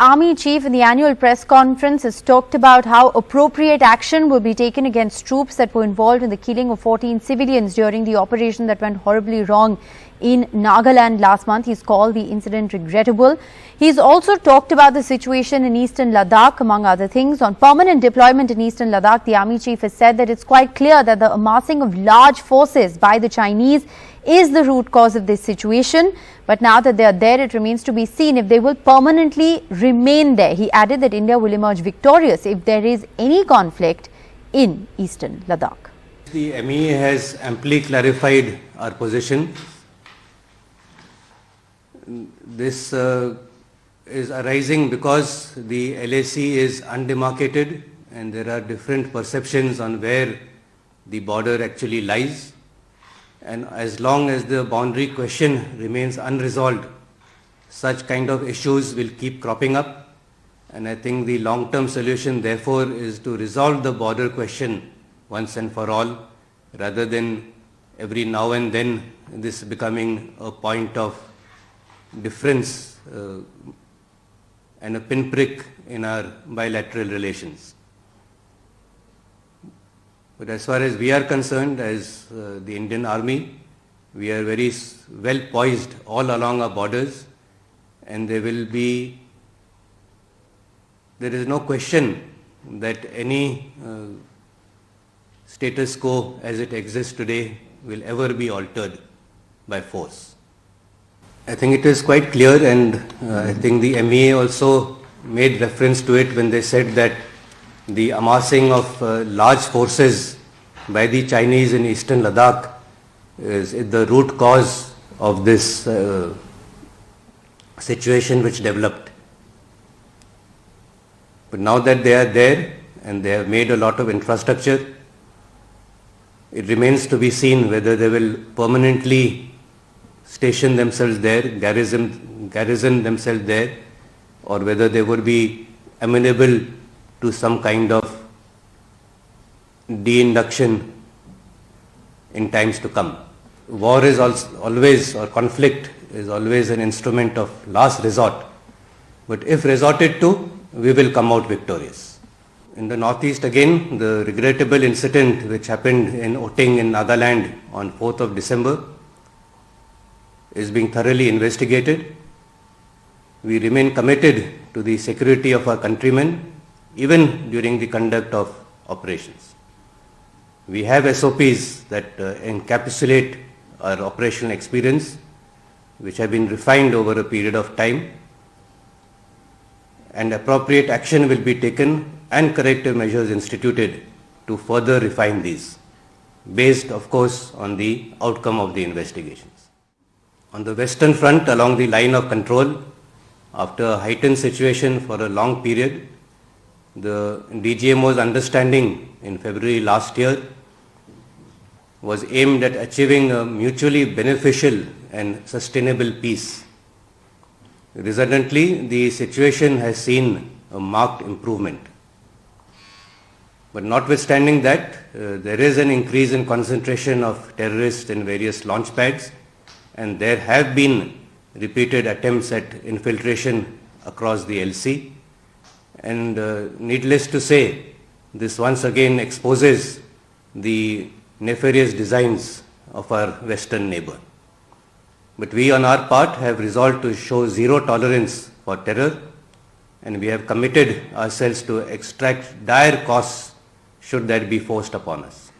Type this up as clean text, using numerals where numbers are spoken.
Army Chief in the annual press conference has talked about how appropriate action will be taken against troops that were involved in the killing of 14 civilians during the operation that went horribly wrong in Nagaland last month. He's called the incident regrettable. He's also talked about the situation in eastern Ladakh, among other things. On permanent deployment in eastern Ladakh, the Army Chief has said that it's quite clear that the amassing of large forces by the Chinese is the root cause of this situation. But now that they are there, it remains to be seen if they will permanently remain there. He added that India will emerge victorious if there is any conflict in eastern Ladakh. The MEA has amply clarified our position. This is arising because the LAC is undemarcated and there are different perceptions on where the border actually lies. And as long as the boundary question remains unresolved, such kind of issues will keep cropping up. And I think the long-term solution, therefore, is to resolve the border question once and for all, rather than every now and then this becoming a point of difference and a pinprick in our bilateral relations. But as far as we are concerned, as the Indian Army, we are very well poised all along our borders, and there is no question that any status quo as it exists today will ever be altered by force. I think it is quite clear, and I think the MEA also made reference to it when they said that the amassing of large forces by the Chinese in eastern Ladakh is the root cause of this situation which developed. But now that they are there and they have made a lot of infrastructure, it remains to be seen whether they will permanently station themselves there, garrison themselves there, or whether they would be amenable to some kind of de-induction in times to come. War is always, or conflict is always an instrument of last resort, but if resorted to, we will come out victorious. In the northeast again, the regrettable incident which happened in Oting in Nagaland on 4th of December is being thoroughly investigated. We remain committed to the security of our countrymen, even during the conduct of operations. We have SOPs that encapsulate our operational experience, which have been refined over a period of time, and appropriate action will be taken and corrective measures instituted to further refine these, based of course on the outcome of the investigations. On the western front, along the line of control, after a heightened situation for a long period, the DGMO's understanding in February last year was aimed at achieving a mutually beneficial and sustainable peace. Resultantly, the situation has seen a marked improvement. But notwithstanding that, there is an increase in concentration of terrorists in various launch pads, and there have been repeated attempts at infiltration across the LC. And needless to say, this once again exposes the nefarious designs of our western neighbor. But we on our part have resolved to show zero tolerance for terror, and we have committed ourselves to extract dire costs should that be forced upon us.